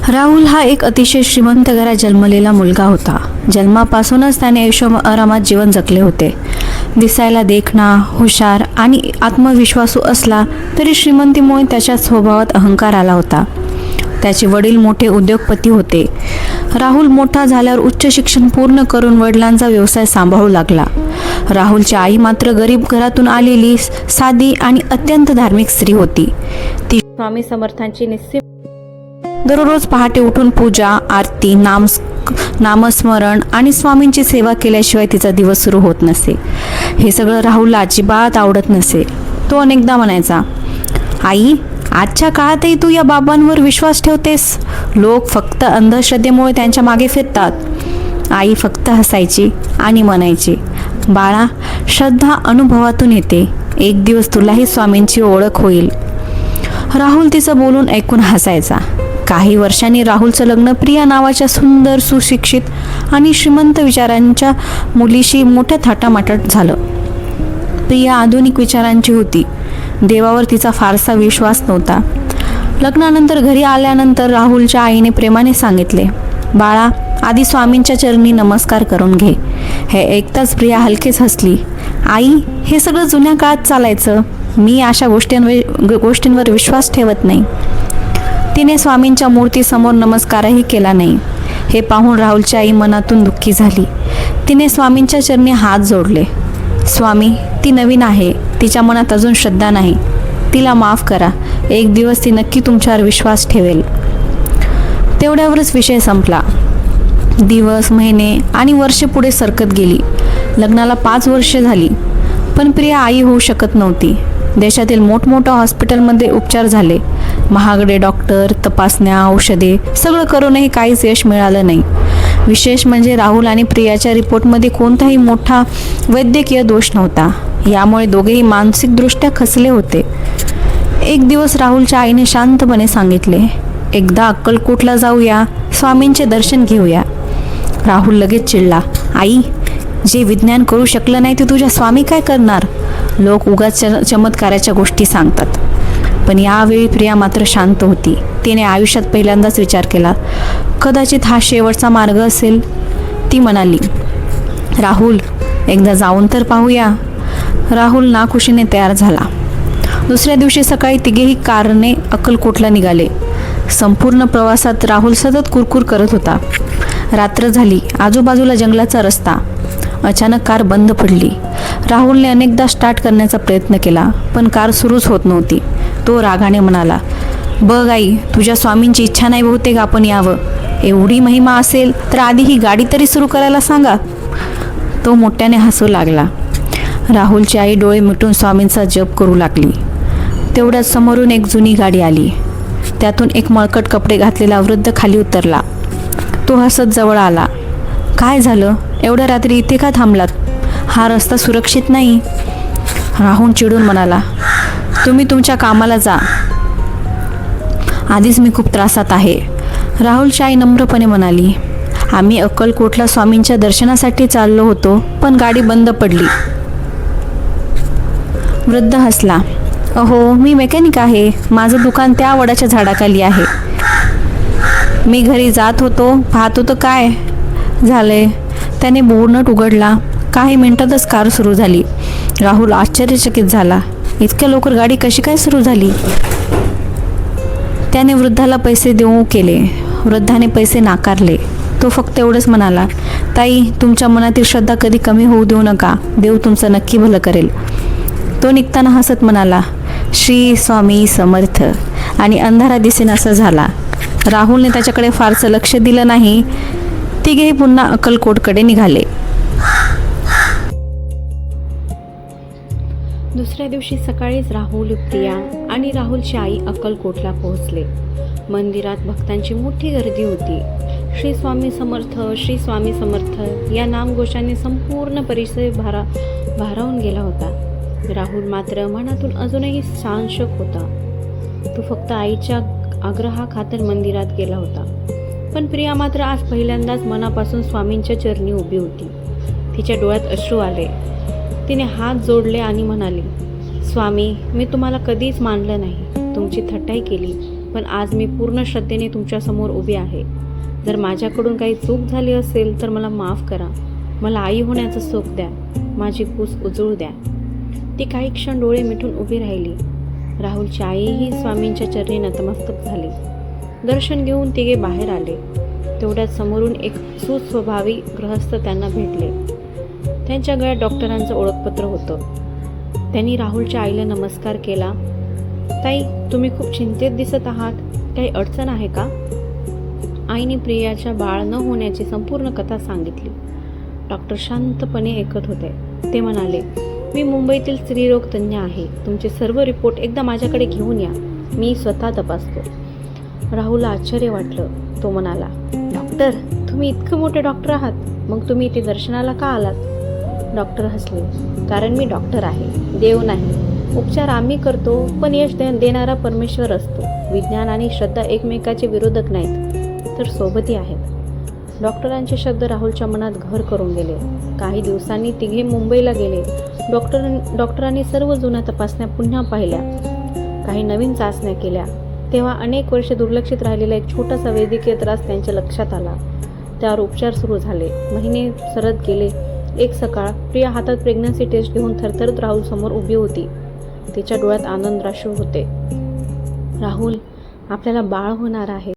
राहुल हा एक अतिशय श्रीमंत घरात जन्मलेला मुलगा होता. जन्मापासूनच त्याने ऐशोआरामात जीवन जगले होते. दिसायला देखणा, हुशार आणि आत्मविश्वासू असला तरी श्रीमंतीमुळे त्याच्या स्वभावात अहंकार आला होता. त्याचे वडील मोठे उद्योगपती होते. राहुल मोठा झाल्यावर उच्च शिक्षण पूर्ण करून वडिलांचा व्यवसाय सांभाळू लागला. राहुलची आई मात्र गरीब घरातून आलेली साधी आणि अत्यंत धार्मिक स्त्री होती. ती स्वामी समर्थांची दररोज पहाटे उठून पूजा, आरती, नामस्मरण आणि स्वामींची सेवा केल्याशिवाय तिचा दिवस सुरू होत नसे. हे सगळं राहुलला अजिबात आवडत नसे. तो अनेकदा म्हणायचा, आई, आजच्या काळातही तू या बाबांवर विश्वास ठेवतेस. लोक फक्त अंधश्रद्धेमुळे त्यांच्या मागे फिरतात. आई फक्त हसायची आणि म्हणायची, बाळा, श्रद्धा अनुभवातून येते. एक दिवस तुलाही स्वामींची ओळख होईल. राहुल तिचं बोलून ऐकून हसायचा. काही वर्षांनी राहुलचं लग्न प्रिया नावाच्या सुंदर, सुशिक्षित आणि श्रीमंत विचारांच्या मुलीशी मोठ्या थाटामाटात झालं. प्रिया आधुनिक विचारांची होती. देवावर तिचा फारसा विश्वास नव्हता. लग्नानंतर घरी आल्यानंतर राहुलच्या आईने प्रेमाने सांगितले, बाळा, आधी स्वामींच्या चरणी नमस्कार करून घे. हे ऐकताच प्रिया हलकेच हसली. आई, हे सगळं जुन्या काळात चालायचं. मी अशा गोष्टींवर विश्वास ठेवत नाही. तिने स्वामींच्या मूर्तीसमोर नमस्कारही केला नाही. हे पाहून राहुलची आई मनातून दुःखी झाली. तिने स्वामींच्या चरणी हात जोडले. स्वामी, ती नवीन आहे. तिच्या मनात अजून श्रद्धा नाही. तिला माफ करा. एक दिवस ती नक्की तुमच्यावर विश्वास ठेवेल. तेवढ्यावरच विषय संपला. दिवस, महिने आणि वर्षे पुढे सरकत गेली. लग्नाला 5 वर्षे झाली. पण प्रिया आई होऊ शकत नव्हती. देशातील मोठमोठ्या हॉस्पिटलमध्ये उपचार झाले. महागडे डॉक्टर, तपासण्या, औषधे सगळं करूनही काहीच यश मिळालं नाही. विशेष म्हणजे राहुल आणि प्रियाच्या रिपोर्टमध्ये कोणताही मोठा वैद्यकीय दोष नव्हता. यामुळे दोघेही मानसिकदृष्ट्या खचले होते. एक दिवस राहुलच्या आईने शांतपणे सांगितले, एकदा अक्कलकोटला जाऊया, स्वामींचे दर्शन घेऊया. राहुल लगेच चिडला, आई, जे विज्ञान करू शकलं नाही ते तुझ्या स्वामी काय करणार? लोक उगाच चमत्काराच्या गोष्टी सांगतात. पण यावेळी प्रिया मात्र शांत होती. तिने आयुष्यात पहिल्यांदाच विचार केला, कदाचित हा शेवटचा मार्ग असेल. ती म्हणाली, राहुल, एकदा जाऊन तर पाहूया. राहुल नाखुशीने तयार झाला. दुसऱ्या दिवशी सकाळी तिघेही कारने अक्कलकोटला निघाले. संपूर्ण प्रवासात राहुल सतत कुरकुर करत होता. रात्र झाली. आजूबाजूला जंगलाचा रस्ता. अचानक कार बंद पडली. राहुलने अनेकदा स्टार्ट करण्याचा प्रयत्न केला, पण कार सुरूच होत नव्हती. तो रागाने म्हणाला, बघ आई, तुझ्या स्वामींची इच्छा नाही बहुतेक आपण यावं. एवढी महिमा असेल तर आधी ही गाडी तरी सुरू करायला सांगा. तो मोठ्याने हसू लागला. राहुलची आई डोळे मिटून स्वामींचा जप करू लागली. तेवढ्यात समोरून एक जुनी गाडी आली. त्यातून एक मळकट कपडे घातलेला वृद्ध खाली उतरला. तो हसत जवळ आला. काय झालं? एवढ्या रात्री इथे का थांबलात? हा रस्ता सुरक्षित नाही. राहुल चिडून म्हणाला, तुम्ही तुमच्या कामाला जा. आधीच मी खूप त्रासात आहे. राहुलची आई नम्रपणे म्हणाली, आम्ही अक्कलकोटला स्वामींच्या दर्शनासाठी चाललो होतो, पण गाडी बंद पडली. वृद्ध हसला, अहो, मी मेकॅनिक आहे. माझं दुकान त्या वडाच्या झाडाखाली आहे. मी घरी जात होतो, पाहत होतो काय झालंय. त्याने बोर्नट उघडला. काही मिनिटातच कार सुरू झाली. राहुल आश्चर्यचकित झाला. इतक्या लवकर गाडी कशी काय सुरू झाली? त्याने वृद्धाला पैसे देऊ केले. वृद्धाने पैसे नाकारले. तो फक्त एवढंच म्हणाला, ताई, तुमच्या मनातील श्रद्धा कधी कमी होऊ देऊ नका. देव तुमचं नक्की भलं करेल. तो निघताना हसत म्हणाला, श्री स्वामी समर्थ, आणि अंधारा दिसेनासा झाला. राहुलने त्याच्याकडे फारसं लक्ष दिलं नाही. तिघेही पुन्हा अक्कलकोटकडे निघाले. दुसऱ्या दिवशी सकाळीच राहुल, प्रिया आणि राहुलची आई अक्कलकोटला पोहोचले. मंदिरात भक्तांची मोठी गर्दी होती. श्री स्वामी समर्थ, श्री स्वामी समर्थ या नामघोषाने संपूर्ण परिसर भारावून गेला होता. राहुल मात्र मनातून अजूनही साशंक होता. तो फक्त आईच्या आग्रहाखातर मंदिरात गेला होता. पण प्रिया मात्र आज पहिल्यांदाच मनापासून स्वामींच्या चरणी उभी होती. तिच्या डोळ्यात अश्रू आले. तिने हात जोडले आणि म्हणाली, स्वामी, मी तुम्हाला कधीच मानलं नाही, तुमची थट्टाई केली, पण आज मी पूर्ण श्रद्धेने तुमच्यासमोर उभी आहे. जर माझ्याकडून काही चूक झाली असेल तर मला माफ करा. मला आई होण्याचं सुख द्या. माझी कूस उजळू द्या. ती काही क्षण डोळे मिटून उभी राहिली. राहुलची आईही स्वामींच्या चरणी नतमस्तक झाली. दर्शन घेऊन तिघे बाहेर आले. तेवढ्यात समोरून एक सुस्वभावी गृहस्थ त्यांना भेटले. त्यांच्या गळ्यात डॉक्टरांचं ओळखपत्र होतं. त्यांनी राहुलच्या आईला नमस्कार केला. ताई, तुम्ही खूप चिंतेत दिसत आहात. काही अडचण आहे का? आईने प्रियाच्या बाळ न होण्याची संपूर्ण कथा सांगितली. डॉक्टर शांतपणे ऐकत होते. ते म्हणाले, मी मुंबईतील स्त्रीरोग तज्ज्ञ आहे. तुमचे सर्व रिपोर्ट एकदा माझ्याकडे घेऊन या. मी स्वतः तपासतो. राहुलला आश्चर्य वाटलं. तो म्हणाला, डॉक्टर, तुम्ही इतकं मोठे डॉक्टर आहात, मग तुम्ही इथे दर्शनाला का आलात? डॉक्टर हसले. कारण मी डॉक्टर आहे, देव नाही. उपचार आम्ही करतो, पण यश देणारा परमेश्वर असतो. विज्ञान आणि श्रद्धा एकमेकाचे विरोधक नाहीत, तर सोबती आहेत. डॉक्टरांचे शब्द राहुलच्या मनात घर करून गेले. काही दिवसांनी तिघे मुंबईला गेले. डॉक्टरांनी सर्व जुन्या तपासण्या पुन्हा पाहिल्या. काही नवीन चाचण्या केल्या. तेव्हा अनेक वर्ष दुर्लक्षित राहिलेला एक छोटासा वैद्यकीय त्रास त्यांच्या लक्षात आला. त्यावर उपचार सुरू झाले. महिने सरत गेले. एक सकाळ प्रिया हातात प्रेग्नन्सी टेस्ट घेऊन थरथरत राहुल समोर उभी होती. तिच्या डोळ्यात आनंदाश्रू होते. राहुल, आपल्याला बाळ होणार आहे.